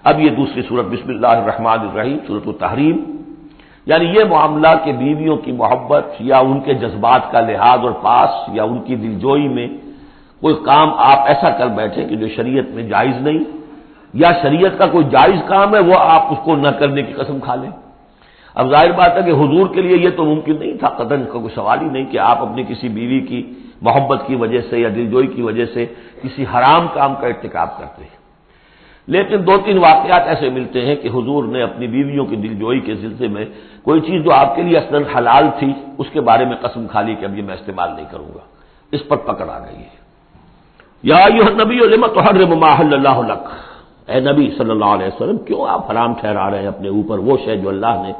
اب یہ دوسری صورت بسم اللہ الرحمن الرحیم سورۃ التحریم، یعنی یہ معاملہ کہ بیویوں کی محبت یا ان کے جذبات کا لحاظ اور پاس یا ان کی دلجوئی میں کوئی کام آپ ایسا کر بیٹھے کہ جو شریعت میں جائز نہیں، یا شریعت کا کوئی جائز کام ہے وہ آپ اس کو نہ کرنے کی قسم کھا لیں۔ اب ظاہر بات ہے کہ حضور کے لیے یہ تو ممکن نہیں تھا، قطعاً کا کوئی سوال ہی نہیں کہ آپ اپنی کسی بیوی کی محبت کی وجہ سے یا دلجوئی کی وجہ سے کسی حرام کام کا ارتکاب کرتے ہیں۔ لیکن دو تین واقعات ایسے ملتے ہیں کہ حضور نے اپنی بیویوں کی دلجوئی کے سلسلے میں کوئی چیز جو آپ کے لیے اصلاً حلال تھی اس کے بارے میں قسم کھا لی کہ اب یہ میں استعمال نہیں کروں گا، اس پر پکڑ آ گئی ہے۔ یا ایھا النبی لم تحرم ما احل اللہ لک، اے نبی صلی اللہ علیہ وسلم کیوں آپ حرام ٹھہرا رہے ہیں اپنے اوپر وہ شے جو اللہ نے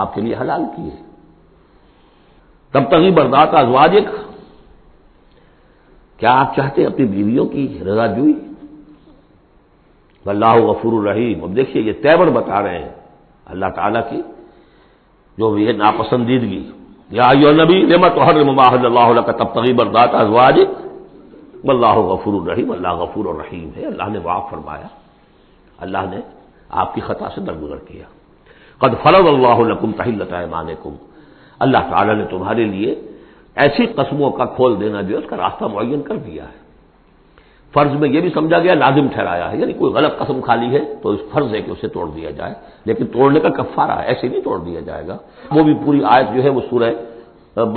آپ کے لیے حلال کی ہے۔ تبتغی مرضات ازواجک، کیا آپ چاہتے ہیں اپنی بیویوں کی رضا جوئی؟ واللہ غفور الرحیم، اب دیکھیے یہ تیور بتا رہے ہیں اللہ تعالیٰ کی جو یہ ناپسندیدگی۔ یا ایھا النبی لم تحرم ما احل اللہ لک تبتغی مرضات ازواجک واللہ غفور الرحیم، اللہ غفور الرحیم ہے، اللہ نے معاف فرمایا، اللہ نے آپ کی خطا سے درگزر کیا۔ قد فرض اللہ لکم تحلۃ ایمانکم، اللہ تعالیٰ نے تمہارے لیے ایسی قسموں کا کھول دینا جو ہے اس کا راستہ معین کر دیا ہے۔ فرض میں یہ بھی سمجھا گیا لازم ٹھہرایا ہے، یعنی کوئی غلط قسم کھا لی ہے تو اس فرض ہے کہ اسے توڑ دیا جائے، لیکن توڑنے کا کفارہ ہے، ایسے نہیں توڑ دیا جائے گا۔ وہ بھی پوری آیت جو ہے وہ سورہ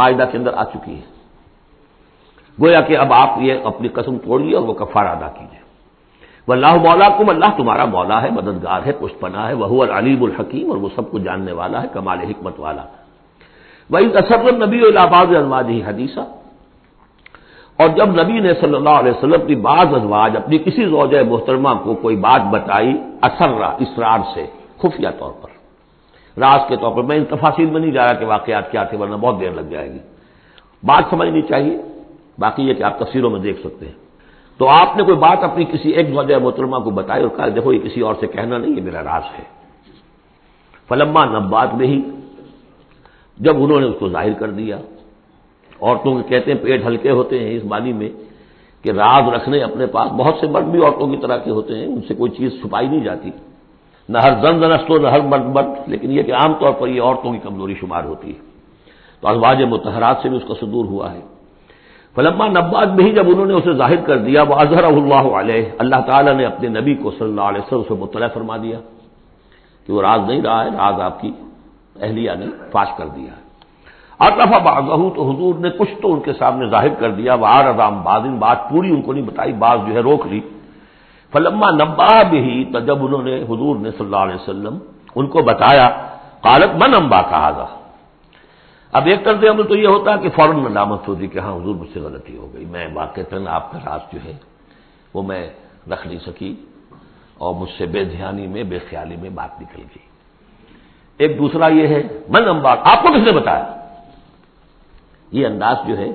مائدہ کے اندر آ چکی ہے، گویا کہ اب آپ یہ اپنی قسم توڑیے اور وہ کفارہ ادا کیجیے۔ واللہ مولاکم، اللہ تمہارا مولا ہے، مددگار ہے، پشت پناہ ہے، وہو العلیم الحکیم، اور وہ سب کو جاننے والا ہے، کمال حکمت والا۔ وَإِذْ أَسَرَّ النَّبِيُّ إِلَىٰ بَعْضِ أَزْوَاجِهِ حَدِيثًا، اور جب نبی نے صلی اللہ علیہ وسلم کی بعض ازواج اپنی کسی زوجہ محترمہ کو کوئی بات بتائی، اسرا اسرار سے، خفیہ طور پر، راز کے طور پر، میں ان تفاصیل میں نہیں جا رہا کہ واقعات کیا تھے ورنہ بہت دیر لگ جائے گی، بات سمجھنی چاہیے، باقی یہ کہ آپ تفسیروں میں دیکھ سکتے ہیں۔ تو آپ نے کوئی بات اپنی کسی ایک زوجہ محترمہ کو بتائی اور کہا دیکھو یہ کسی اور سے کہنا نہیں، یہ میرا راز ہے۔ فلما نبات میں ہی، جب انہوں نے اس کو ظاہر کر دیا، عورتوں کے کہتے ہیں پیٹ ہلکے ہوتے ہیں اس معنی میں کہ راز رکھنے اپنے پاس، بہت سے مرد بھی عورتوں کی طرح کے ہوتے ہیں، ان سے کوئی چیز چھپائی نہیں جاتی، نہ ہر زن زنست نہ ہر مرد مرد، لیکن یہ کہ عام طور پر یہ عورتوں کی کمزوری شمار ہوتی ہے، تو ازواج مطہرات سے بھی اس کا صدور ہوا ہے۔ فلما نبات بھی، جب انہوں نے اسے ظاہر کر دیا، وَأَظْهَرَهُ اللَّهُ عَلَيْهِ، اللہ تعالیٰ نے اپنے نبی کو صلی اللہ علیہ وسلم سے مطلع فرما دیا کہ وہ راز نہیں رہا ہے، راز آپ کی اہلیہ نے فاش کر دیا ہے۔ عرف بعضہ، تو حضور نے کچھ تو ان کے سامنے ظاہر کر دیا، وعرض عن بعض، بات پوری ان کو نہیں بتائی، بعض جو ہے روک لی۔ فلما نبأ به، تو جب انہوں نے حضور نے صلی اللہ علیہ وسلم ان کو بتایا، قالت من انباک ھذا، اب ایک طرز عمل تو یہ ہوتا ہے کہ فوراً ندامت ہوتی کہ ہاں حضور مجھ سے غلطی ہو گئی، میں واقعتاً آپ کا راز جو ہے وہ میں رکھ نہیں سکی اور مجھ سے بے دھیانی میں، بے خیالی میں بات نکل گئی۔ ایک دوسرا یہ ہے من انباک، آپ کو کس نے بتایا؟ یہ انداز جو ہے،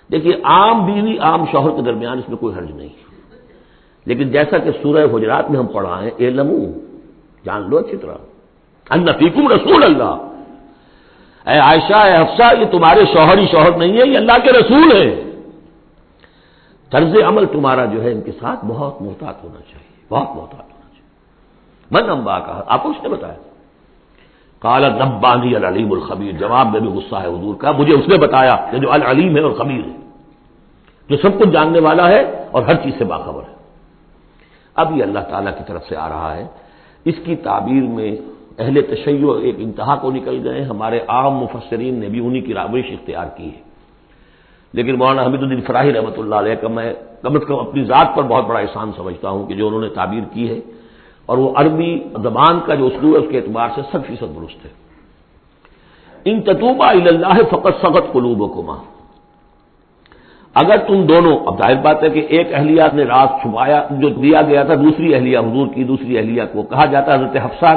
دیکھیے عام بیوی عام شوہر کے درمیان اس میں کوئی حرج نہیں، لیکن جیسا کہ سورہ حجرات میں ہم پڑھا ہے، اعلموا، جان لو اچھی طرح، ان فیکم رسول اللہ، اے عائشہ، اے حفصہ، یہ تمہارے شوہر ہی شوہر نہیں ہے، یہ اللہ کے رسول ہے۔ طرز عمل تمہارا جو ہے ان کے ساتھ بہت محتاط ہونا چاہیے، بہت محتاط ہونا چاہیے۔ من انباک، آپ کو اس نے بتایا؟ قال نبانی العلیم الخبیر، جواب میں بھی غصہ ہے حضور کا، مجھے اس نے بتایا کہ جو العلیم ہے اور خبیر ہے، جو سب کچھ جاننے والا ہے اور ہر چیز سے باخبر ہے۔ اب یہ اللہ تعالیٰ کی طرف سے آ رہا ہے، اس کی تعبیر میں اہل تشیع ایک انتہا کو نکل گئے، ہمارے عام مفسرین نے بھی انہی کی روش اختیار کی ہے، لیکن مولانا حمید الدین فراہی رحمۃ اللہ علیہ کا میں کم از کم اپنی ذات پر بہت بڑا احسان سمجھتا ہوں کہ جو انہوں نے تعبیر کی ہے، اور وہ عربی زبان کا جو اسلوب ہے اس کے اعتبار سے 100% درست ہے۔ ان تتوبا الی اللہ فقد صغت قلوبکما، اگر تم دونوں، اب ظاہر بات ہے کہ ایک اہلیہ نے راز چھپایا جو دیا گیا تھا دوسری اہلیہ، حضور کی دوسری اہلیہ کو کہا جاتا ہے حضرت حفصہ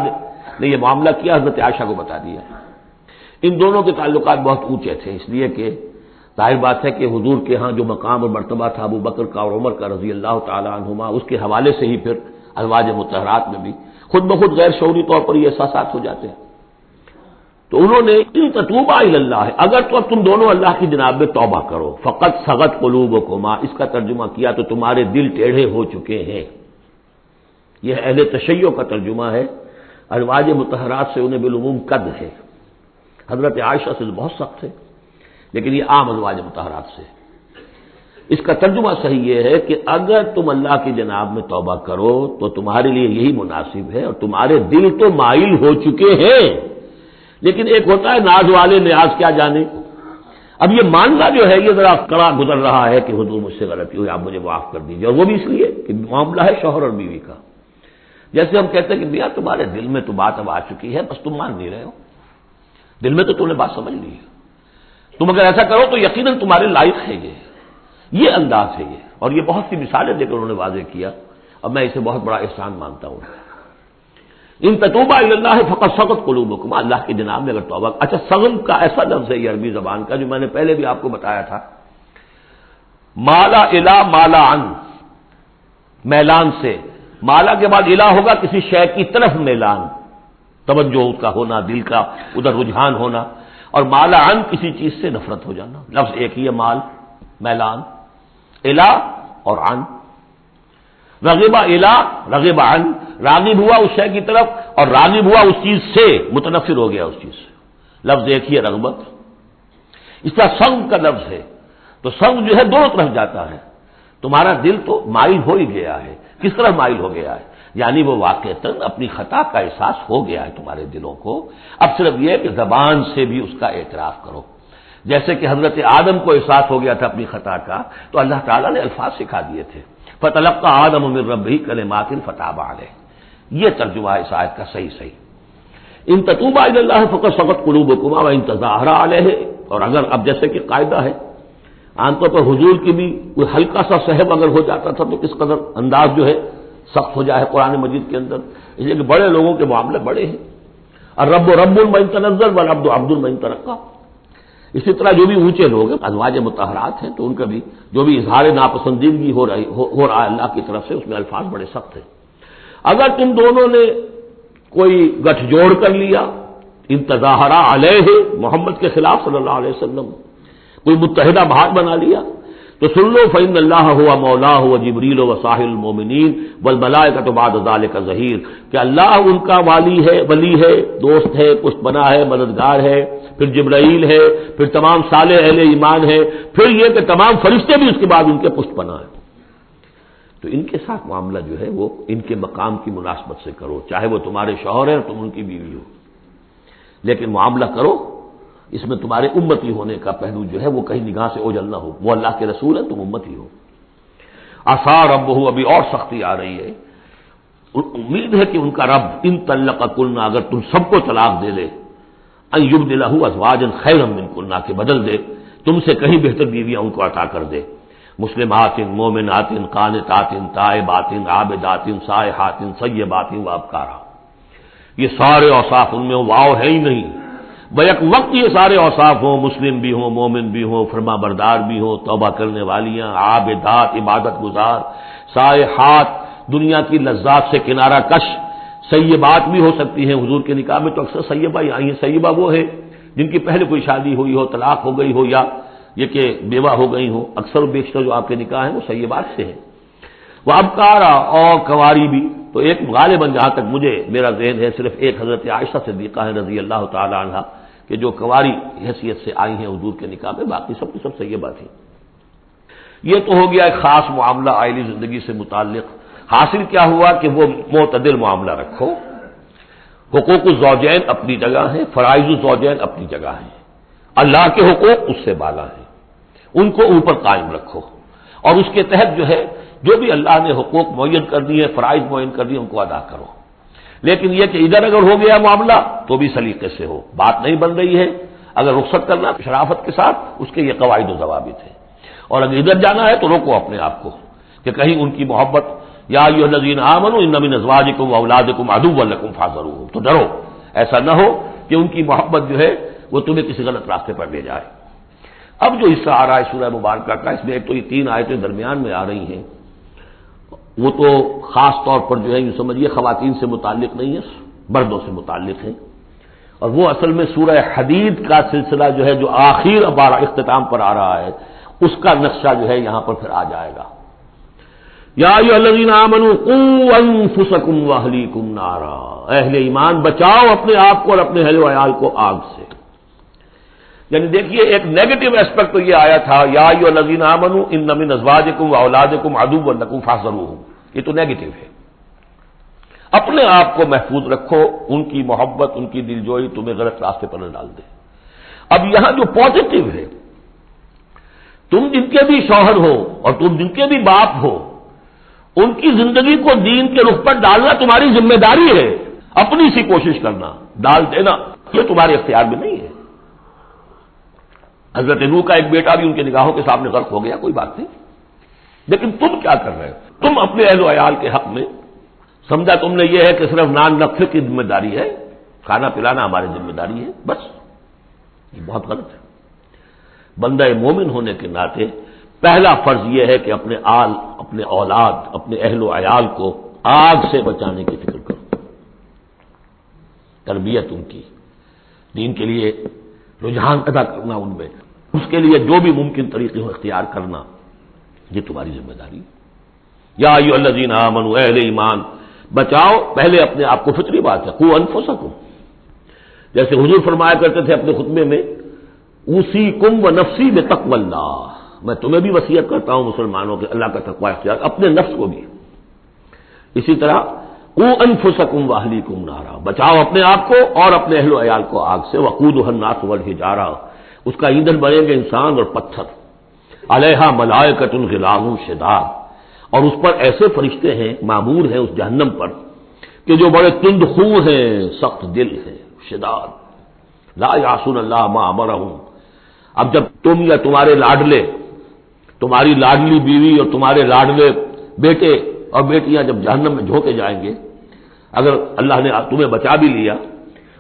نے یہ معاملہ کیا، حضرت عائشہ کو بتا دیا۔ ان دونوں کے تعلقات بہت اونچے تھے، اس لیے کہ ظاہر بات ہے کہ حضور کے ہاں جو مقام اور مرتبہ تھا ابو بکر کا اور عمر کا رضی اللہ تعالی عنہما، اس کے حوالے سے ہی پھر ازواج مطہرات میں بھی خود بخود غیر شعوری طور پر یہ احساسات ہو جاتے ہیں۔ تو انہوں نے ان تتوبا الی اللہ، اگر تو اب تم دونوں اللہ کی جناب میں توبہ کرو، فقط صغت قلوبکما، اس کا ترجمہ کیا تو تمہارے دل ٹیڑھے ہو چکے ہیں، یہ اہل تشیع کا ترجمہ ہے. ازواج مطہرات سے انہیں بالعموم قد ہے. حضرت عائشہ سے بہت سخت ہے، لیکن یہ عام ازواج مطہرات سے. اس کا ترجمہ صحیح یہ ہے کہ اگر تم اللہ کی جناب میں توبہ کرو تو تمہارے لیے یہی مناسب ہے، اور تمہارے دل تو مائل ہو چکے ہیں، لیکن ایک ہوتا ہے ناز والے نیاز کیا جانے. اب یہ ماننا جو ہے یہ ذرا کڑا گزر رہا ہے کہ حضور مجھ سے غلطی ہوئی، آپ مجھے معاف کر دیجیے، اور وہ بھی اس لیے کہ معاملہ ہے شوہر اور بیوی کا. جیسے ہم کہتے ہیں کہ میاں تمہارے دل میں تو بات اب آ چکی ہے، بس تم مان نہیں رہے ہو، دل میں تو تم نے بات سمجھ لی ہے، تم اگر ایسا کرو تو یقیناً تمہارے لائق ہے. یہ انداز ہے یہ، اور یہ بہت سی مثالیں دے کر انہوں نے واضح کیا، اور میں اسے بہت بڑا احسان مانتا ہوں. ان تتوبا الی اللہ فقد صغت قلوبکما، اللہ کی جناب میں اگر توبہ. اچھا، صغن کا ایسا لفظ ہے یہ عربی زبان کا جو میں نے پہلے بھی آپ کو بتایا تھا. مالا الا مالا عن، میلان سے، مالا کے بعد الہ ہوگا کسی شے کی طرف میلان، توجہ اس کا ہونا، دل کا ادھر رجحان ہونا، اور مالا عن کسی چیز سے نفرت ہو جانا. لفظ ایک ہی ہے، مال، میلان. الہ اور عن، رغبہ الہ، رغبہ عن، راغب ہوا اس شے کی طرف اور راغب ہوا اس چیز سے، متنفر ہو گیا اس چیز سے. لفظ ایک ہی ہے، رغبت. اس طرح سنگ کا لفظ ہے، تو سنگ جو ہے دونوں طرف جاتا ہے. تمہارا دل تو مائل ہو ہی گیا ہے. کس طرح مائل ہو گیا ہے؟ یعنی وہ واقعتاً اپنی خطا کا احساس ہو گیا ہے تمہارے دلوں کو. اب صرف یہ کہ زبان سے بھی اس کا اعتراف کرو. جیسے کہ حضرت آدم کو احساس ہو گیا تھا اپنی خطا کا، تو اللہ تعالیٰ نے الفاظ سکھا دیے تھے. فتلقى آدم من ربه كلمات فتاب عليه. یہ ترجمہ ہے اس آیت کا صحیح. ان تتوبا الی اللہ فقد صغت قلوبکما وان تظاہرا علیہ. اور اگر اب جیسے کہ قاعدہ ہے، عام طور پر حضور کی بھی کوئی ہلکا سا صحب اگر ہو جاتا تھا تو کس قدر انداز جو ہے سخت ہو جائے قرآن مجید کے اندر. اس لیے کہ بڑے لوگوں کے معاملے بڑے ہیں. الرب رب من تنزل والعبد عبد من ترقى. اسی طرح جو بھی اونچے لوگ ہیں ازواج مطہرات ہیں، تو ان کا بھی جو بھی اظہار ناپسندیدگی ہو رہا ہے اللہ کی طرف سے، اس میں الفاظ بڑے سخت ہیں. اگر تم دونوں نے کوئی گٹھ جوڑ کر لیا، ان تظاہرا علیہ، محمد کے خلاف صلی اللہ علیہ وسلم، کوئی متحدہ بھاگ بنا لیا، تو سن لو فإن اللہ ہوا مولاہ وجبریل وصاحب المؤمنین والملائکۃ بعد ذلک ظہیر، کہ اللہ ان کا ولی ہے، دوست ہے، پشت بنا ہے، مددگار ہے، پھر جبرائیل ہے، پھر تمام صالح اہل ایمان ہے، پھر یہ کہ تمام فرشتے بھی اس کے بعد ان کے پشت بنا ہے. تو ان کے ساتھ معاملہ جو ہے وہ ان کے مقام کی مناسبت سے کرو، چاہے وہ تمہارے شوہر ہیں اور تم ان کی بیوی ہو، لیکن معاملہ کرو اس میں تمہارے امتی ہونے کا پہلو جو ہے وہ کہیں نگاہ سے اوجھل نہ ہو. وہ اللہ کے رسول ہیں، تم امتی ہو. عسیٰ ربہ، ابھی اور سختی آ رہی ہے. امید ہے کہ ان کا رب ان طلقکن، اگر تم سب کو طلاق دے دے، ان یبدلہ ازواجا خیرا منکن، کہ بدل دے تم سے کہیں بہتر بیویاں ان کو عطا کر دے. مسلمات، مومنات، قانتات، تائبات، عابدات، سائحات، سیبات وابکارا. یہ سارے اوصاف ان میں واو ہے ہی نہیں. بیک وقت یہ سارے اوصاف ہوں، مسلم بھی ہوں، مومن بھی ہوں، فرما بردار بھی ہوں، توبہ کرنے والیاں، عابدات، عبادت گزار، سائحات، دنیا کی لذات سے کنارہ کش. سیبات بھی ہو سکتی ہیں. حضور کے نکاح میں تو اکثر سیبہ ہی آئی ہیں. سیبہ وہ ہے جن کی پہلے کوئی شادی ہوئی ہو، طلاق ہو گئی ہو، یا یہ کہ بیوہ ہو گئی ہو. اکثر و بیشتر جو آپ کے نکاح ہیں وہ سیبات سے ہیں. وہ ابکارا، اور کنواری بھی. تو ایک غالباً جہاں تک مجھے میرا ذہن ہے صرف ایک حضرت عائشہ صدیقہ ہے رضی اللہ تعالی عنہا کہ جو کنواری حیثیت سے آئی ہیں حضور کے نکاح میں، باقی سب کی سب سیبہ تھیں. یہ تو ہو گیا ایک خاص معاملہ عائلی زندگی سے متعلق. حاصل کیا ہوا کہ وہ معتدل معاملہ رکھو. حقوق الزوجین اپنی جگہ ہیں، فرائض الزوجین اپنی جگہ ہیں. اللہ کے حقوق اس سے بالا ہیں، ان کو اوپر قائم رکھو، اور اس کے تحت جو ہے جو بھی اللہ نے حقوق معین کر دیے، فرائض معین کر دیے، ان کو ادا کرو. لیکن یہ کہ ادھر اگر ہو گیا معاملہ تو بھی سلیقے سے ہو. بات نہیں بن رہی ہے، اگر رخصت کرنا شرافت کے ساتھ، اس کے یہ قواعد و ضوابط ہیں. اور اگر ادھر جانا ہے تو روکو اپنے آپ کو کہ کہیں ان کی محبت، یا ایھا الذین آمنوا ان من ازواجکم واولادکم عدوا لکم فاحذروہم، تو ڈرو ایسا نہ ہو کہ ان کی محبت جو ہے وہ تمہیں کسی غلط راستے پر لے جائے. اب جو حصہ آ رہا ہے سورہ مبارکہ کا، اس میں ایک تو یہ 3 آیتیں درمیان میں آ رہی ہیں، وہ تو خاص طور پر جو ہے یوں سمجھیے خواتین سے متعلق نہیں ہے، مردوں سے متعلق ہے. اور وہ اصل میں سورہ حدید کا سلسلہ جو ہے جو آخر اختتام پر آ رہا ہے، اس کا نقشہ جو ہے یہاں پر پھر آ جائے گا. یا ایھا الذین آمنوا قوا انفسکم واہلیکم نارا، اہل ایمان بچاؤ اپنے آپ کو اور اپنے اہل و عیال کو آگ سے۔ یعنی دیکھیے ایک نیگیٹو اسپیکٹ تو یہ آیا تھا یا ایھا الذین آمنوا ان من ازواجکم واولادکم عدوا لکم فاحذروہم، یہ تو نیگیٹو ہے۔ اپنے آپ کو محفوظ رکھو، ان کی محبت ان کی دلجوئی تمہیں غلط راستے پر نہ ڈال دے۔ اب یہاں جو پازیٹو ہے، تم جن کے بھی شوہر ہو اور تم جن کے بھی باپ ہو، ان کی زندگی کو دین کے رخ پر ڈالنا تمہاری ذمہ داری ہے، اپنی سی کوشش کرنا، ڈال دینا یہ تمہارے اختیار میں نہیں ہے۔ حضرت نوح کا ایک بیٹا بھی ان کے نگاہوں کے سامنے غرق ہو گیا، کوئی بات نہیں، لیکن تم کیا کر رہے ہو؟ تم اپنے اہل و عیال کے حق میں سمجھا تم نے یہ ہے کہ صرف نان نقصے کی ذمہ داری ہے، کھانا پلانا ہماری ذمہ داری ہے، بس یہ بہت غلط ہے۔ بندہ مومن ہونے کے ناطے پہلا فرض یہ ہے کہ اپنے آل، اپنے اولاد، اپنے اہل و عیال کو آگ سے بچانے کی فکر کرو، تربیت ان کی، دین کے لیے رجحان پیدا کرنا ان میں، اس کے لیے جو بھی ممکن طریقے ہو اختیار کرنا، یہ تمہاری ذمہ داری ہے۔ یا ایھا الذین آمنوا، اہل ایمان بچاؤ پہلے اپنے آپ کو، فطری بات ہے، قوا انفسکم، جیسے حضور فرمایا کرتے تھے اپنے خطبے میں اوصیکم ونفسی بتقوی اللہ، میں تمہیں بھی وصیت کرتا ہوں مسلمانوں کے اللہ کا تقوی اختیار، اپنے نفس کو بھی۔ اسی طرح قوا انفسکم واہلیکم نارا، بچاؤ اپنے آپ کو اور اپنے اہل و عیال کو آگ سے، وقودھا الناس والحجارہ، اس کا ایندھن بنیں گے انسان اور پتھر، علیہا ملائکۃ غلاظ شداد، اور اس پر ایسے فرشتے ہیں معمور ہیں اس جہنم پر کہ جو بڑے تند خو ہیں، سخت دل ہیں، شداد، لا یعصون اللہ ما امرہم۔ اب جب تم یا تمہارے لاڈلے، تمہاری لاڈلی بیوی اور تمہارے لاڈلے بیٹے اور بیٹیاں جب جہنم میں جھونکے جائیں گے، اگر اللہ نے تمہیں بچا بھی لیا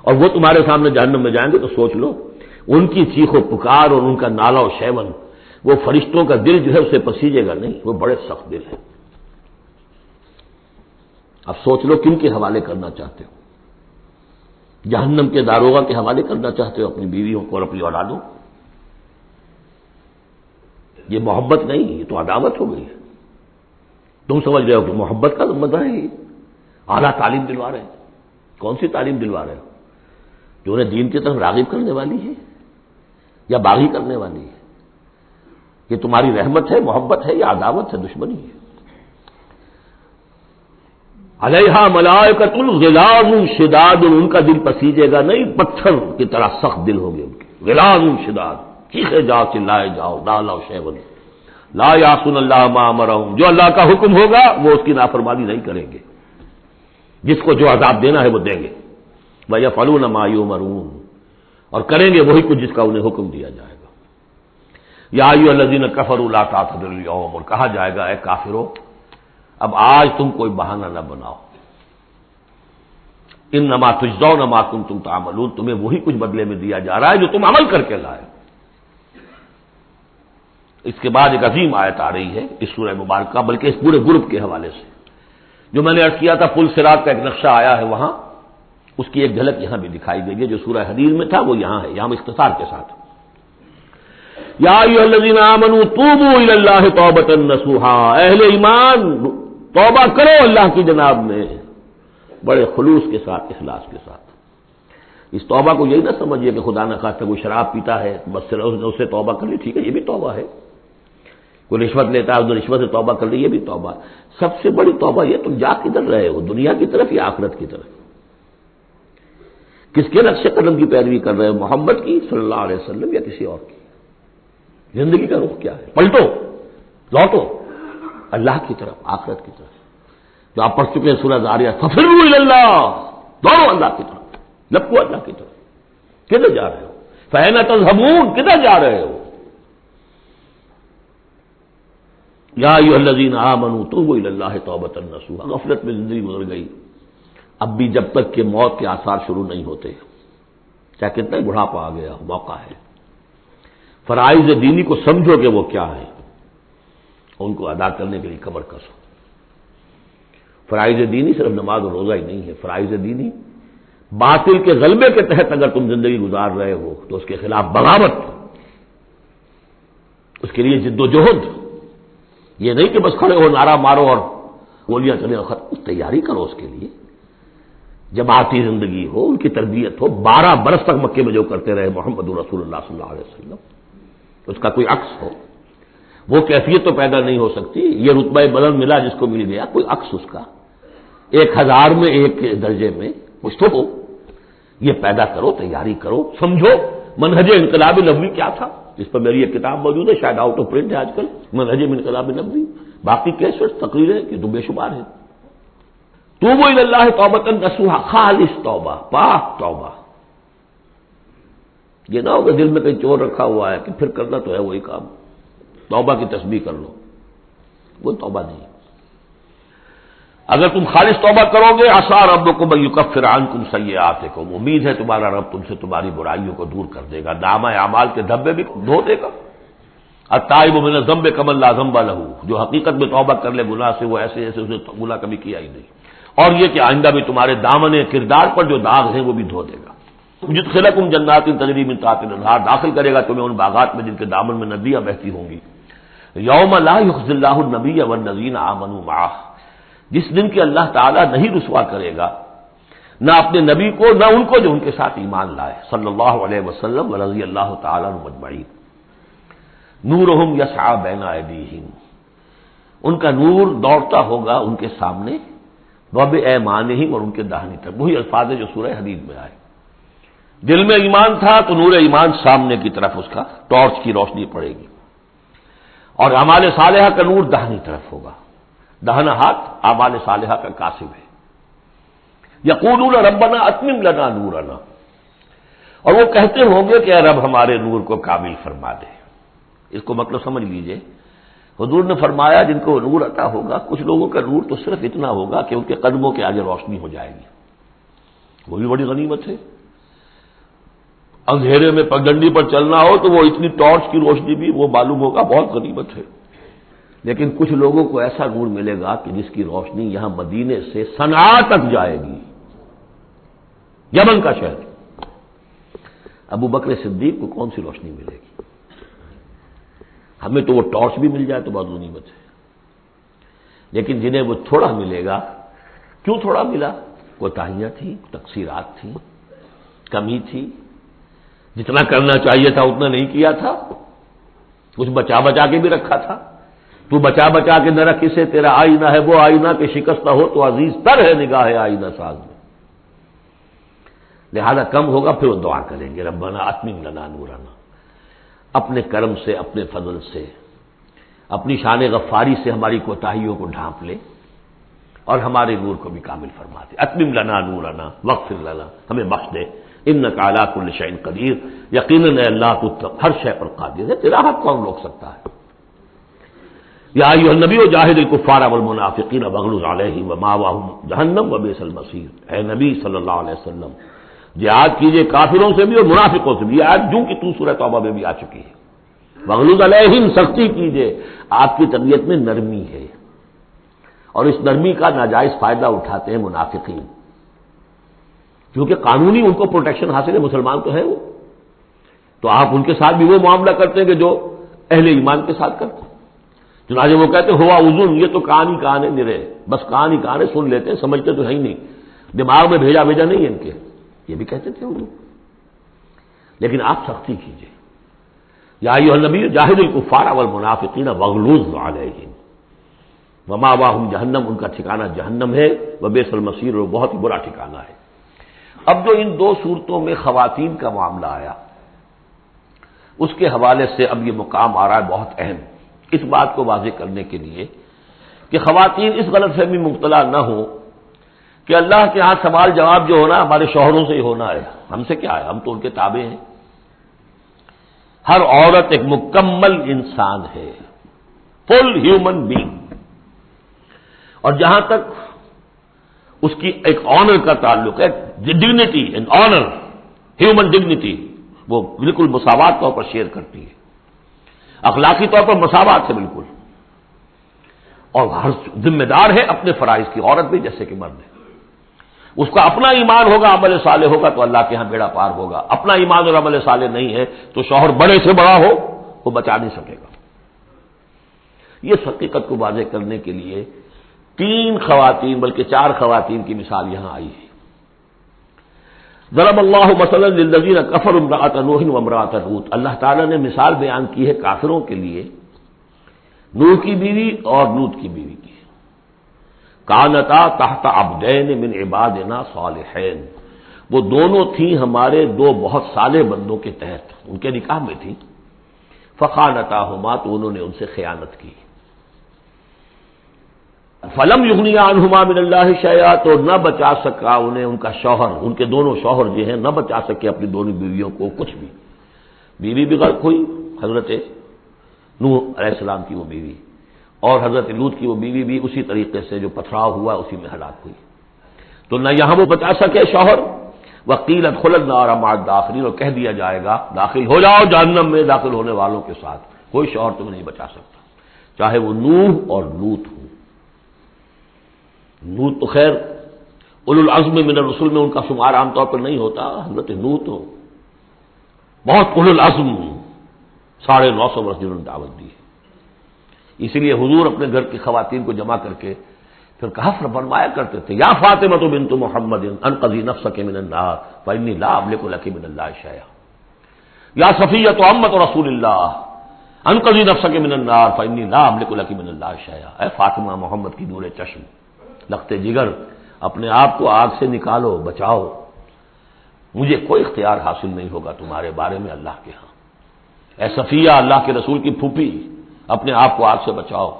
اور وہ تمہارے سامنے جہنم میں جائیں گے تو سوچ لو ان کی چیخ و پکار اور ان کا نالا و شیون، وہ فرشتوں کا دل جو ہے اسے پسیجے گا نہیں، وہ بڑے سخت دل ہے۔ اب سوچ لو کن کے حوالے کرنا چاہتے ہو؟ جہنم کے داروغہ کے حوالے کرنا چاہتے ہو اپنی بیویوں کو اور اپنی اولادوں؟ یہ محبت نہیں، یہ تو عداوت ہو گئی ہے۔ تم سمجھ رہے ہو کہ محبت کا مزہ ہے، یہ اعلیٰ تعلیم دلوا رہے ہیں۔ کون سی تعلیم دلوا رہے ہو؟ جو انہیں دین کی طرف راغب کرنے والی ہے یا باغی کرنے والی ہے؟ یہ تمہاری رحمت ہے، محبت ہے یا عداوت ہے، دشمنی ہے؟ علیہا ملائکۃ غلاظ شداد، ان کا دل پسیجے گا نہیں، پتھر کی طرح سخت دل ہوگے ان کے، غلاظ شداد، چیخے جاؤ چلائے جاؤ، نالا و شیون، لا یعصون اللہ ما امرہم، جو اللہ کا حکم ہوگا وہ اس کی نافرمانی نہیں کریں گے، جس کو جو عذاب دینا ہے وہ دیں گے، وَيَفْعَلُونَ مَا يُؤْمَرُونَ، اور کریں گے وہی کچھ جس کا انہیں حکم دیا جائے گا۔ یا ایھا الذین کفروا لا تعتذروا اليوم، اور کہا جائے گا اے کافرو اب آج تم کوئی بہانہ نہ بناؤ، انما تجزون ما کنتم تعملون، تمہیں وہی کچھ بدلے میں دیا جا رہا ہے جو تم عمل کر کے لائے۔ اس کے بعد ایک عظیم آیت آ رہی ہے اس سورہ مبارکہ، بلکہ اس پورے گروپ کے حوالے سے، جو میں نے عرض کیا تھا پل صراط کا ایک نقشہ آیا ہے وہاں، اس کی ایک جھلک یہاں بھی دکھائی دے گی، جو سورہ حدید میں تھا وہ یہاں ہے، یہاں اختصار کے ساتھ۔ یا ایھا الذین آمنوا توبوا الی اللہ توبۃ نصوحا، اہل ایمان توبہ کرو اللہ کی جناب میں بڑے خلوص کے ساتھ، اخلاص کے ساتھ۔ اس توبہ کو یہی نہ سمجھیے کہ خدا نہ خواستہ کوئی شراب پیتا ہے بس اس سے توبہ کر لی، ٹھیک ہے یہ بھی توبہ ہے، کوئی رشوت لیتا ہے اس نے رشوت سے توبہ کر لی، یہ بھی توبہ۔ سب سے بڑی توبہ یہ تم جا کدھر رہے ہو، دنیا کی طرف یا آخرت کی طرف؟ کس کے نقش قدم کی پیروی کر رہے ہو، محمد کی صلی اللہ علیہ وسلم یا کسی اور کی؟ زندگی کا رخ کیا ہے؟ پلٹو، لوٹو اللہ کی طرف، آخرت کی طرف، جو آپ پڑھ چکے ہیں سورہ ذاریات، ففروا الی اللہ، دوڑو اللہ کی طرف، لپکو اللہ کی طرف۔ کدھر جا رہے ہو؟ فأین تذهبون، کدھر جا رہے ہو؟ یا ایھا الذین آمنوا توبوا الی اللہ توبۃ نصوحا، غفلت میں زندگی گزر گئی، اب بھی جب تک کہ موت کے آثار شروع نہیں ہوتے، چاہے کتنا ہی بڑھاپا آ گیا موقع ہے، فرائض دینی کو سمجھو کہ وہ کیا ہے، ان کو ادا کرنے کے لیے کمر کسو۔ فرائض دینی صرف نماز اور روزہ ہی نہیں ہے، فرائض دینی باطل کے غلبے کے تحت اگر تم زندگی گزار رہے ہو تو اس کے خلاف بغاوت، اس کے لیے جد و جہد، یہ نہیں کہ بس کھڑے ہو نعرہ مارو اور گولیاں چلے اور تیاری کرو اس کے لیے، جماعتی زندگی ہو، ان کی تربیت ہو۔ 12 برس تک مکے میں جو کرتے رہے محمد رسول اللہ صلی اللہ علیہ وسلم، اس کا کوئی عکس ہو، وہ کیفیت تو پیدا نہیں ہو سکتی۔ یہ رتبہ بلند ملا جس کو مل گیا، کوئی عکس اس کا 1000 میں ایک درجے میں کچھ تو ہو، یہ پیدا کرو، تیاری کرو، سمجھو منہج انقلاب نبوی کیا تھا۔ اس پر میری ایک کتاب موجود ہے، شاید آؤٹ آف پرنٹ ہے آج کل، منہج انقلاب نبوی، باقی کیسٹ تقریریں کہ تو بے شمار ہیں۔ توبوا الی اللہ توبۃ نصوحا، خالص توبہ، پاک توبہ۔ یہ نہ ہوگا دل میں کہیں چور رکھا ہوا ہے کہ پھر کرنا تو ہے وہی کام، توبہ کی تسبیح کر لو، وہ توبہ نہیں۔ اگر تم خالص توبہ کرو گے، عسیٰ ربکم ان یکفر عنکم سیئاتکم، امید ہے تمہارا رب تم سے تمہاری برائیوں کو دور کر دے گا، نامہ اعمال کے دھبے بھی دھو دے گا۔ التائب من الذنب کمن لا ذنب لہ، جو حقیقت میں توبہ کر لے گناہ سے، وہ ایسے اس نے گناہ کبھی کیا ہی نہیں، اور یہ کہ آئندہ بھی تمہارے دامن کردار پر جو داغ ہیں وہ بھی دھو دے گا۔ یدخلکم جنات تجری من تحتها الانہار، داخل کرے گا تمہیں ان باغات میں جن کے دامن میں ندیاں بہتی ہوں گی۔ یوم لا یخزی اللہ النبی والذین آمنوا معہ، جس دن کہ اللہ تعالیٰ نہیں رسوا کرے گا نہ اپنے نبی کو نہ ان کو جو ان کے ساتھ ایمان لائے، صلی اللہ علیہ وسلم ورضی اللہ تعالیٰ عنہم اجمعین۔ نورہم یسعی بین ایدیہم، ان کا نور دوڑتا ہوگا ان کے سامنے، وبایمانہم، اور ان کے داہنی طرف، وہی الفاظ ہیں جو سورہ حدید میں آئے۔ دل میں ایمان تھا تو نور ایمان سامنے کی طرف اس کا ٹارچ کی روشنی پڑے گی، اور اعمال صالحہ کا نور داہنی طرف ہوگا، داہنا ہاتھ اعمال صالحہ کا کاسب ہے۔ یقولون ربنا اتمم لنا نورنا، اور وہ کہتے ہوں گے کہ اے رب ہمارے نور کو کامل فرما دے۔ اس کو مطلب سمجھ لیجئے، حضور نے فرمایا جن کو نور عطا ہوگا، کچھ لوگوں کا نور تو صرف اتنا ہوگا کہ ان کے قدموں کے آگے روشنی ہو جائے گی، وہ بھی بڑی غنیمت ہے۔ اندھیرے میں پگڈنڈی پر چلنا ہو تو وہ اتنی ٹارچ کی روشنی بھی وہ معلوم ہوگا بہت غنیمت ہے۔ لیکن کچھ لوگوں کو ایسا نور ملے گا کہ جس کی روشنی یہاں مدینے سے صنعاء تک جائے گی، یمن کا شہر۔ ابو بکر صدیق کو کون سی روشنی ملے گی؟ ہمیں تو وہ ٹارچ بھی مل جائے تو بہت غنیمت ہے، لیکن جنہیں وہ تھوڑا ملے گا، کیوں تھوڑا ملا؟ کوتاہیاں تھیں، تقصیرات تھیں، کمی تھی، جتنا کرنا چاہیے تھا اتنا نہیں کیا تھا، کچھ بچا بچا کے بھی رکھا تھا۔ تو بچا بچا کے نہ رکھ، اسے تیرا آئینہ ہے وہ آئینہ کہ شکستہ ہو تو عزیز تر ہے نگاہ آئینہ ساز میں، لہذا کم ہوگا پھر وہ دعا کریں گے ربنا اتمم لنا نورنا، اپنے کرم سے، اپنے فضل سے، اپنی شان غفاری سے ہماری کوتاہیوں کو ڈھانپ لے اور ہمارے نور کو بھی کامل فرما دے۔ اتمم لنا نورنا واغفر لنا، ہمیں بخش دے، انک علی کل شیء قدیر، یقیناً اے اللہ تو ہر شے پر قادر ہے، تیرا حق کون روک سکتا ہے۔ یا ایھا النبی جاہد الکفار والمنافقین واغلظ علیہم ومأواہم جہنم وبئس المصیر، اے نبی صلی اللہ علیہ وسلم جہاد کیجئے کافروں سے بھی اور منافقوں سے بھی، یہ آیت جو کہ تو سورہ توبہ میں بھی آ چکی ہے۔ واغلظ علیہم، سختی کیجئے، آپ کی طبیعت میں نرمی ہے، اور اس نرمی کا ناجائز فائدہ اٹھاتے ہیں منافقین، کیونکہ قانونی ان کو پروٹیکشن حاصل ہے، مسلمان تو ہے وہ، تو آپ ان کے ساتھ بھی وہ معاملہ کرتے ہیں کہ جو اہل ایمان کے ساتھ کرتے ہیں۔ چنانچہ وہ کہتے ہیں ہوا اذن، یہ تو کان ہی کان ہے نرے، بس کان ہی کان ہے، سن لیتے ہیں، سمجھتے تو ہے ہی نہیں، دماغ میں بھیجا نہیں ہے ان کے، یہ بھی کہتے تھے وہ۔ لیکن آپ سختی کیجئے، یا ایھا النبی جاہد الکفار والمنافقین واغلظ علیہم ومأواہم جہنم، ان کا ٹھکانہ جہنم ہے، وبئس المصیر، اور بہت ہی برا ٹھکانہ ہے۔ اب جو ان دو صورتوں میں خواتین کا معاملہ آیا، اس کے حوالے سے اب یہ مقام آ رہا ہے بہت اہم، اس بات کو واضح کرنے کے لیے کہ خواتین اس غلط فہمی میں مبتلا نہ ہو کہ اللہ کے ہاں سوال جواب جو ہونا ہمارے شوہروں سے ہی ہونا ہے، ہم سے کیا ہے، ہم تو ان کے تابع ہیں۔ ہر عورت ایک مکمل انسان ہے، فل ہیومن بینگ، اور جہاں تک اس کی ایک آنر کا تعلق ہے، dignity and honour, human dignity, وہ بالکل مساوات طور پر شیئر کرتی ہے، اخلاقی طور پر مساوات ہے بالکل، اور ہر ذمہ دار ہے اپنے فرائض کی، عورت بھی جیسے کہ مرد ہے۔ اس کا اپنا ایمان ہوگا، عمل صالح ہوگا تو اللہ کے ہاں بیڑا پار ہوگا، اپنا ایمان اور عمل صالح نہیں ہے تو شوہر بڑے سے بڑا ہو وہ بچا نہیں سکے گا۔ یہ حقیقت کو واضح کرنے کے لیے 3 خواتین بلکہ 4 خواتین کی مثال یہاں آئی ہے۔ ضرب اللہ مثلا للذین کفروا امرأۃ نوح وامرأۃ لوط، اللہ تعالیٰ نے مثال بیان کی ہے کافروں کے لیے نوح کی بیوی اور لوط کی بیوی کی۔ کانتا تحت عبدین من عبادنا صالحین، وہ دونوں تھیں ہمارے 2 بہت صالح بندوں کے تحت، ان کے نکاح میں تھی۔ فخانتاہما، تو انہوں نے ان سے خیانت کی۔ فلم یغنیا عنہما من اللہ شیئا، تو نہ بچا سکا انہیں ان کا شوہر، ان کے دونوں شوہر جو ہیں نہ بچا سکے اپنی دونوں بیویوں کو کچھ بھی۔ بیوی بھی غرق ہوئی، حضرت نوح علیہ السلام کی وہ بیوی، اور حضرت لوط کی وہ بیوی بھی اسی طریقے سے جو پتھراؤ ہوا اسی میں ہلاک ہوئی۔ تو نہ یہاں وہ بچا سکے شوہر، وقیل ادخلوا النار مع الداخلین، اور کہہ دیا جائے گا داخل ہو جاؤ جہنم میں داخل ہونے والوں کے ساتھ، کوئی شوہر تمہیں نہیں بچا سکتا، چاہے وہ نوح اور لوط ہوں۔ لوط تو خیر اولو العزم من الرسل میں ان کا شمار عام طور پر نہیں ہوتا، حضرت لوط تو بہت اولو العزم 950 برس جنہوں نے دعوت دی ہے۔ اسی لیے حضور اپنے گھر کی خواتین کو جمع کر کے پھر کہا فرمایا کرتے تھے، یا فاطمہ بنت محمد انقذی نفسک من النار فانی لا املک لک من اللہ شیئا، یا صفیہ عمۃ رسول اللہ انقذی نفسک من النار فانی لا املک لک من اللہ شیئا، اے فاطمہ محمد کی نور چشم، لخت جگر، اپنے آپ کو آگ سے نکالو، بچاؤ، مجھے کوئی اختیار حاصل نہیں ہوگا تمہارے بارے میں اللہ کے ہاں۔ اے صفیہ، اللہ کے رسول کی پھوپھی، اپنے آپ کو آگ سے بچاؤ،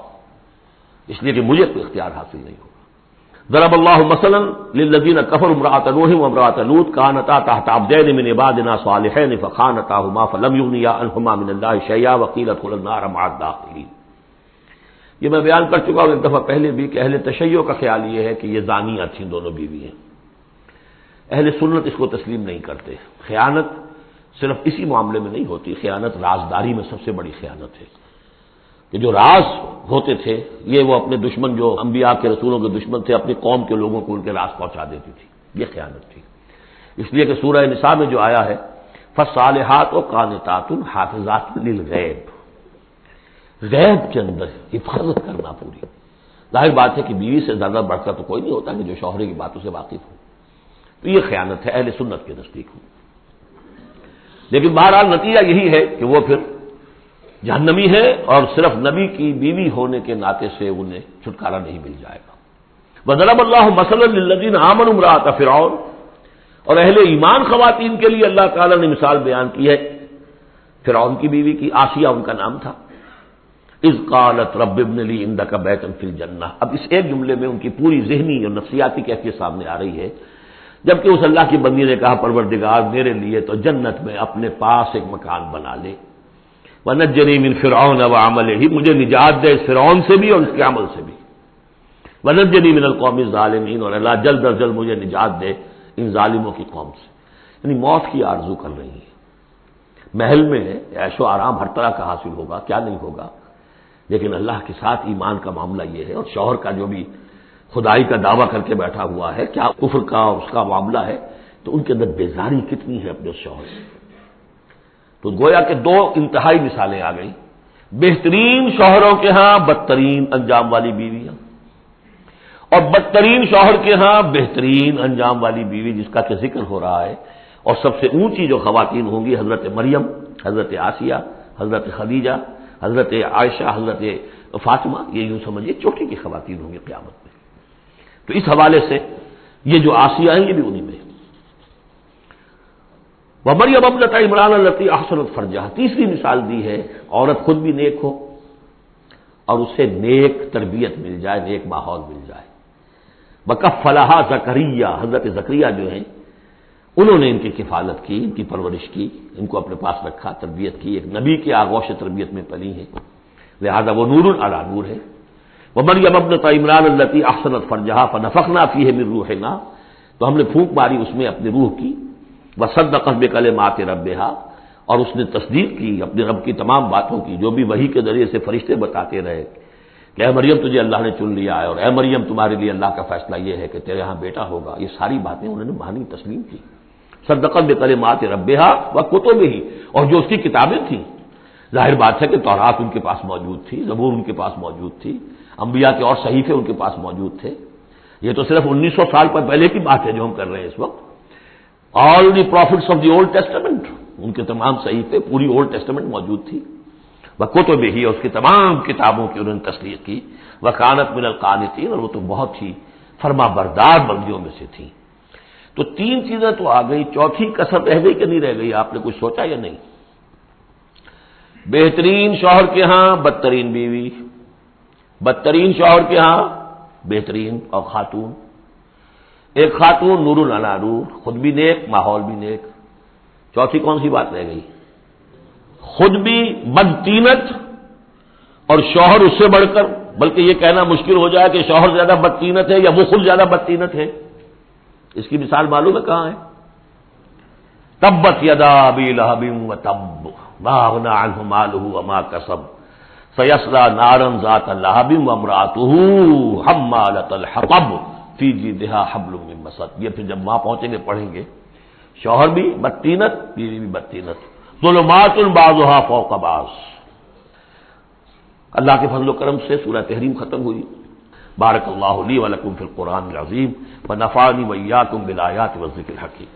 اس لیے کہ مجھے کوئی اختیار حاصل نہیں ہوگا۔ ضرب اللہ مثلا للذین کفروا امرأۃ نوح وامرأۃ لوط کانتا تحت عبدین من عبادنا صالحین فخانتاہما فلم یغنیا عنہما من اللہ شیئا وقیل ادخلا النار مع الداخلین۔ یہ میں بیان کر چکا ہوں ایک دفعہ پہلے بھی کہ اہل تشیع کا خیال یہ ہے کہ یہ زانیہ تھیں دونوں بیویاں، اہل سنت اس کو تسلیم نہیں کرتے۔ خیانت صرف اسی معاملے میں نہیں ہوتی، خیانت رازداری میں سب سے بڑی خیانت ہے، کہ جو راز ہوتے تھے یہ وہ اپنے دشمن، جو انبیاء کے رسولوں کے دشمن تھے، اپنی قوم کے لوگوں کو ان کے راز پہنچا دیتی تھی، یہ خیانت تھی۔ اس لیے کہ سورہ نساء میں جو آیا ہے فالصالحات قانتات حافظات للغیب، غیب کے اندر حفاظت کرنا پوری، ظاہر بات ہے کہ بیوی سے زیادہ بڑھ کر تو کوئی نہیں ہوتا کہ جو شوہر کی باتوں سے واقف ہو، تو یہ خیانت ہے اہل سنت کے نزدیک ہو۔ لیکن بہرحال نتیجہ یہی ہے کہ وہ پھر جہنمی ہے، اور صرف نبی کی بیوی ہونے کے ناطے سے انہیں چھٹکارا نہیں مل جائے گا۔ وضرب اللہ مثلا للذین آمنوا امرأۃ فرعون، اور اہل ایمان خواتین کے لیے اللہ تعالیٰ نے مثال بیان کی ہے فرعون کی بیوی کی، آسیہ ان کا نام تھا۔ اذ قالت رب ابن لی عندک بیتا فی الجنہ، اب اس ایک جملے میں ان کی پوری ذہنی اور نفسیاتی کیفیت سامنے آ رہی ہے، جبکہ اس اللہ کی بندی نے کہا پروردگار میرے لیے تو جنت میں اپنے پاس ایک مکان بنا لے، وَنَجَّنِي مِن فِرْعَوْنَ وَعَمَلِهِ، مجھے نجات دے اس فرعون سے بھی اور اس کے عمل سے بھی، وَنَجَّنِي مِنَ الْقَوْمِ الظَّالِمِينَ، اور اللہ جلد از جلد مجھے نجات دے ان ظالموں کی قوم سے، یعنی موت کی آرزو کر رہی ہے۔ محل میں عیش و آرام ہر طرح کا حاصل ہوگا، کیا نہیں ہوگا، لیکن اللہ کے ساتھ ایمان کا معاملہ یہ ہے، اور شوہر کا جو بھی خدائی کا دعویٰ کر کے بیٹھا ہوا ہے، کیا کفر کا اس کا معاملہ ہے، تو ان کے اندر بیزاری کتنی ہے اپنے اس شوہر سے۔ تو گویا کہ 2 انتہائی مثالیں آ گئیں، بہترین شوہروں کے ہاں بدترین انجام والی بیویاں، اور بدترین شوہر کے ہاں بہترین انجام والی بیوی جس کا کہ ذکر ہو رہا ہے، اور سب سے اونچی جو خواتین ہوں گی حضرت مریم، حضرت آسیہ، حضرت خدیجہ، حضرت عائشہ، حضرت فاطمہ، یہ یوں سمجھیے چوٹی کی خواتین ہوں گی قیامت میں۔ تو اس حوالے سے یہ جو آسیہ ہیں یہ بھی انہی میں۔ وَمَرْيَمَ ابْنَتَ عِمْرَانَ الَّتِي أَحْصَنَتْ فَرْجَهَا، تیسری مثال دی ہے عورت خود بھی نیک ہو اور اسے نیک تربیت مل جائے، نیک ماحول مل جائے۔ وَكَفَّلَهَا زَكَرِيَّا، حضرت زکریا جو ہیں انہوں نے ان کی کفالت کی، ان کی پرورش کی، ان کو اپنے پاس رکھا، تربیت کی، ایک نبی کے آغوش تربیت میں پلی ہیں، لہذا وہ نور علی نور ہے۔ وَمَرْيَمَ ابْنَتَ عِمْرَانَ الَّتِي أَحْصَنَتْ فَرْجَهَا فَنَفَخْنَا فِيهِ مِن رُوحِنَا، تو ہم نے پھونک ماری اس میں اپنی روح کی، وَصَدَّقَتْ بِكَلِمَاتِ رَبِّهَا، اور اس نے تصدیق کی اپنے رب کی تمام باتوں کی، جو بھی وحی کے ذریعے سے فرشتے بتاتے رہے کہ اے مریم تجھے اللہ نے چن لیا ہے، اور اے مریم تمہارے لیے اللہ کا فیصلہ یہ ہے کہ تیرے ہاں بیٹا ہوگا، یہ ساری باتیں انہوں نے مانی تسلیم کی۔ صدقت بکلمات ربها وکتبہ، اور جو اس کی کتابیں تھیں، ظاہر بات ہے کہ تورات ان کے پاس موجود تھی، زبور ان کے پاس موجود تھی، انبیاء کے اور صحیفے ان کے پاس موجود تھے۔ یہ تو صرف 1900 سال پر پہلے کی بات ہے جو ہم کر رہے ہیں اس وقت۔ All the prophets of the Old Testament, ان کے تمام صحیفے، پوری اولڈ ٹیسٹمنٹ موجود تھی۔ وکتب ہی، اس کی تمام کتابوں کی انہوں نے تصدیق کی۔ وکانت من القانتین، اور وہ تو بہت ہی فرما بردار بندیوں میں سے تھی۔ تو تین چیزیں تو آ گئی، چوتھی کسر رہ گئی کہ نہیں رہ گئی؟ آپ نے کچھ سوچا یا نہیں؟ بہترین شوہر کے ہاں بدترین بیوی، بدترین شوہر کے ہاں بہترین اور خاتون۔ ایک خاتون نور علی نور، خود بھی نیک، ماحول بھی نیک۔ چوتھی کون سی بات رہ گئی؟ خود بھی بدتینت اور شوہر اس سے بڑھ کر، بلکہ یہ کہنا مشکل ہو جائے کہ شوہر زیادہ بدتینت ہے یا وہ خود زیادہ بدتینت ہے۔ اس کی مثال معلوم ہے کہاں ہے؟ تبت یدا ابی لہب وتب ما اغنی عنہ مالہ وما کسب سیصلی نارا ذات لہب وامرأتہ حمالۃ الحطب فی جیدہا حبل من مسد۔ یہ پھر جب وہاں پہنچیں گے پڑھیں گے، شوہر بھی بدتینت، بیوی بھی بدتینت، ظلمات بعضها فوق بعض۔ اللہ کے فضل و کرم سے سورہ تحریم ختم ہوئی۔ بارک اللہ لی ولکم فی القرآن العظیم ونفعنی وإیاکم بالآیات والذکر الحکیم۔